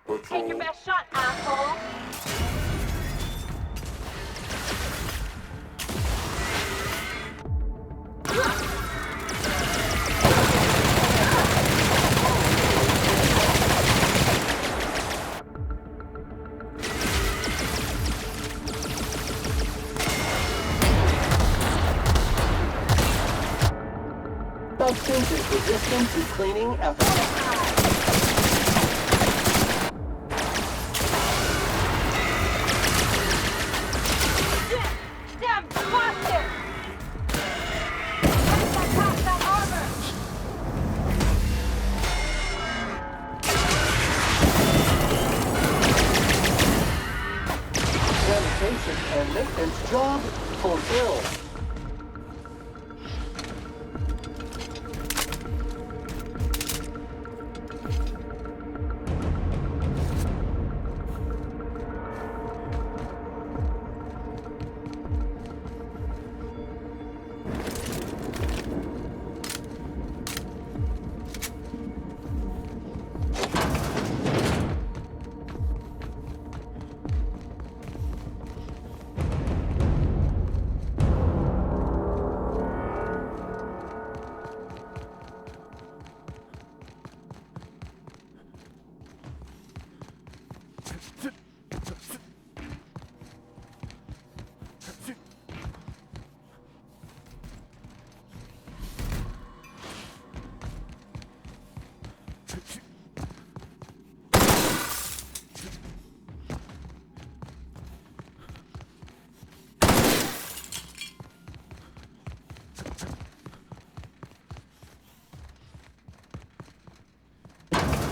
Take your best shot, asshole! Substance is resistant to cleaning efforts. Damn bastard! That past that armor! Sanitation and maintenance job fulfilled.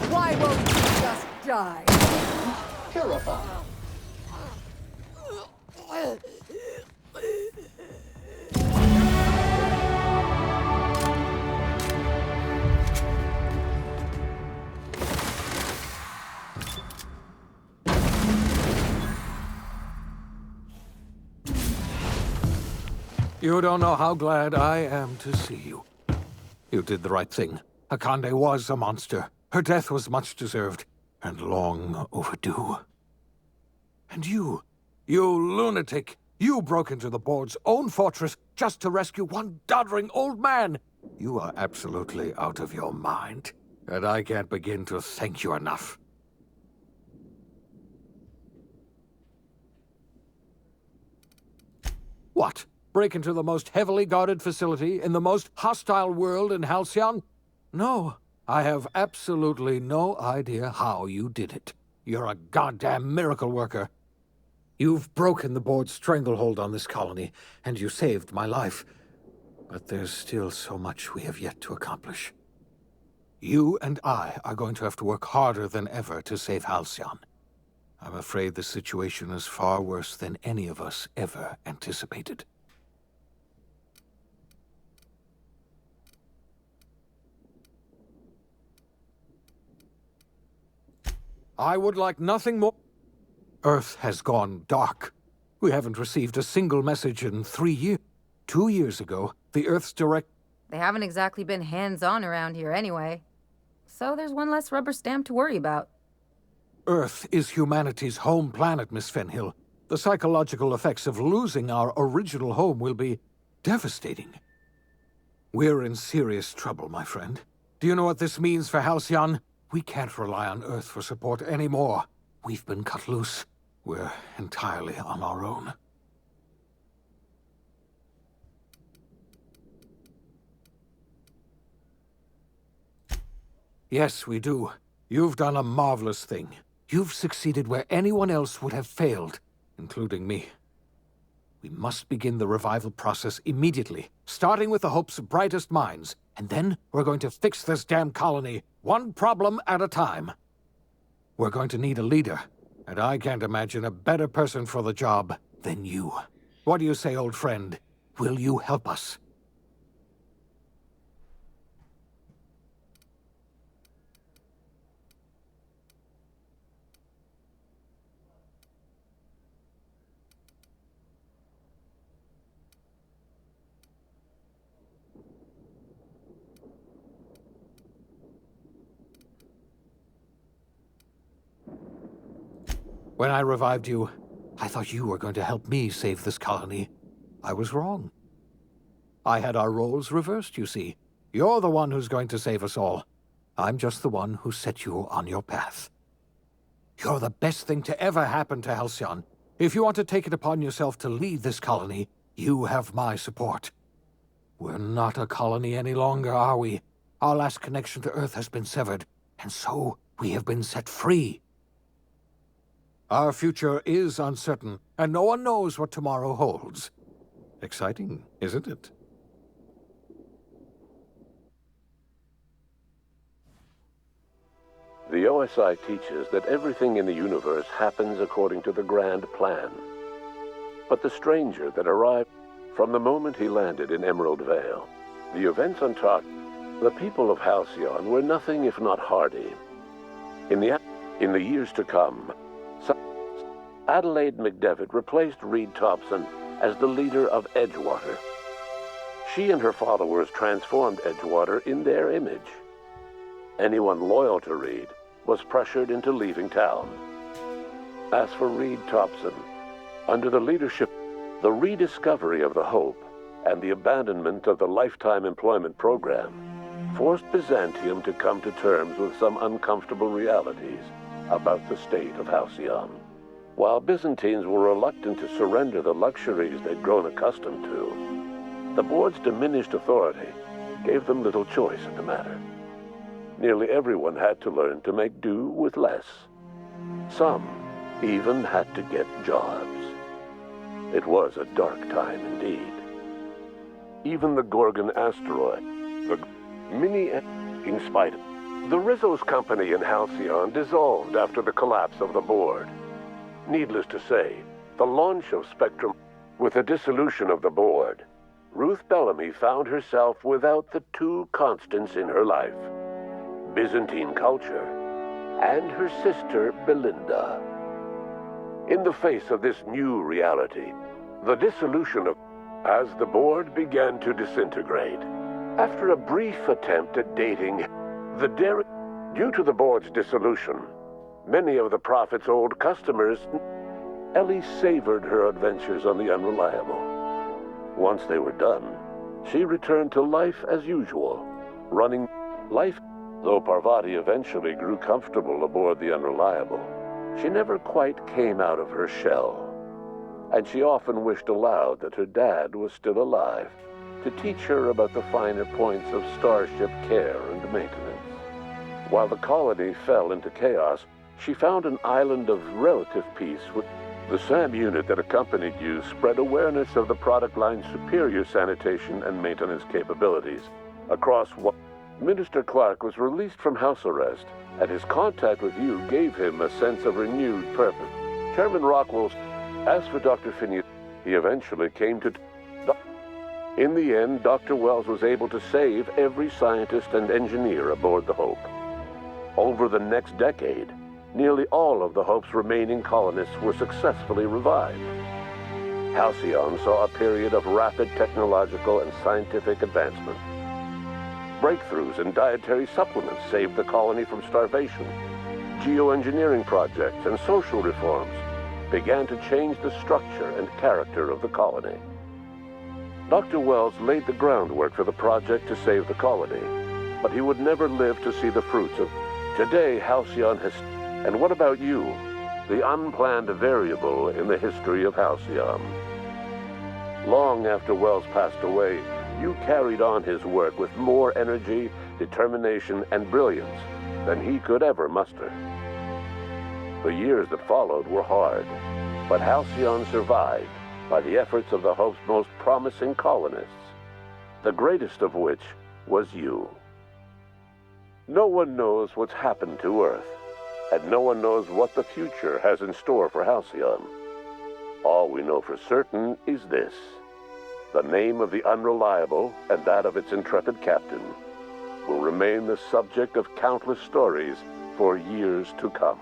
Why won't you just die? Purify. You don't know how glad I am to see you. You did the right thing. Akande was a monster. Her death was much deserved, and long overdue. And you lunatic, you broke into the board's own fortress just to rescue one doddering old man. You are absolutely out of your mind, and I can't begin to thank you enough. What? Break into the most heavily guarded facility in the most hostile world in Halcyon? No, I have absolutely no idea how you did it. You're a goddamn miracle worker. You've broken the board's stranglehold on this colony, and you saved my life. But there's still so much we have yet to accomplish. You and I are going to have to work harder than ever to save Halcyon. I'm afraid the situation is far worse than any of us ever anticipated. I would like nothing more. Earth has gone dark. We haven't received a single message in 3 years. 2 years ago, the Earth's direct... They haven't exactly been hands-on around here anyway. So there's one less rubber stamp to worry about. Earth is humanity's home planet, Miss Fenhill. The psychological effects of losing our original home will be devastating. We're in serious trouble, my friend. Do you know what this means for Halcyon? We can't rely on Earth for support anymore. We've been cut loose. We're entirely on our own. Yes, we do. You've done a marvelous thing. You've succeeded where anyone else would have failed, including me. We must begin the revival process immediately, starting with the hope's brightest minds, and then we're going to fix this damn colony, one problem at a time. We're going to need a leader, and I can't imagine a better person for the job than you. What do you say, old friend? Will you help us? When I revived you, I thought you were going to help me save this colony. I was wrong. I had our roles reversed, you see. You're the one who's going to save us all. I'm just the one who set you on your path. You're the best thing to ever happen to Halcyon. If you want to take it upon yourself to lead this colony, you have my support. We're not a colony any longer, are we? Our last connection to Earth has been severed, and so we have been set free. Our future is uncertain, and no one knows what tomorrow holds. Exciting, isn't it? The OSI teaches that everything in the universe happens according to the grand plan. But the stranger that arrived from the moment he landed in Emerald Vale, the events on the people of Halcyon were nothing if not hardy. In the years to come, Adelaide McDevitt replaced Reed Thompson as the leader of Edgewater. She and her followers transformed Edgewater in their image. Anyone loyal to Reed was pressured into leaving town. As for Reed Thompson, under the leadership, the rediscovery of the Hope and the abandonment of the lifetime employment program forced Byzantium to come to terms with some uncomfortable realities about the state of Halcyon. While Byzantines were reluctant to surrender the luxuries they'd grown accustomed to, the board's diminished authority gave them little choice in the matter. Nearly everyone had to learn to make do with less. Some even had to get jobs. It was a dark time indeed. Even the Gorgon asteroid, the in spite of the Rizzo's company in Halcyon dissolved after the collapse of the board. Needless to say, the launch of Spectrum, with the dissolution of the board, Ruth Bellamy found herself without the two constants in her life: Byzantine culture and her sister Belinda. In the face of this new reality, the dissolution of as the board began to disintegrate. After a brief attempt at dating, due to the board's dissolution, many of the Prophet's old customers, Ellie savored her adventures on the Unreliable. Once they were done, she returned to life as usual, running life. Though Parvati eventually grew comfortable aboard the Unreliable, she never quite came out of her shell. And she often wished aloud that her dad was still alive to teach her about the finer points of starship care and maintenance. While the colony fell into chaos, she found an island of relative peace with the SAM unit that accompanied you spread awareness of the product line's superior sanitation and maintenance capabilities across what Minister Clark was released from house arrest, and his contact with you gave him a sense of renewed purpose. Chairman Rockwell's, as for Dr. Phineas, he eventually came to... In the end, Dr. Wells was able to save every scientist and engineer aboard the Hope. Over the next decade, nearly all of the Hope's remaining colonists were successfully revived. Halcyon saw a period of rapid technological and scientific advancement. Breakthroughs in dietary supplements saved the colony from starvation. Geoengineering projects and social reforms began to change the structure and character of the colony. Dr. Wells laid the groundwork for the project to save the colony, but he would never live to see the fruits of... Today, Halcyon has... And what about you, the unplanned variable in the history of Halcyon? Long after Wells passed away, you carried on his work with more energy, determination, and brilliance than he could ever muster. The years that followed were hard, but Halcyon survived by the efforts of the Hope's most promising colonists, the greatest of which was you. No one knows what's happened to Earth, and no one knows what the future has in store for Halcyon. All we know for certain is this: the name of the Unreliable and that of its intrepid captain will remain the subject of countless stories for years to come.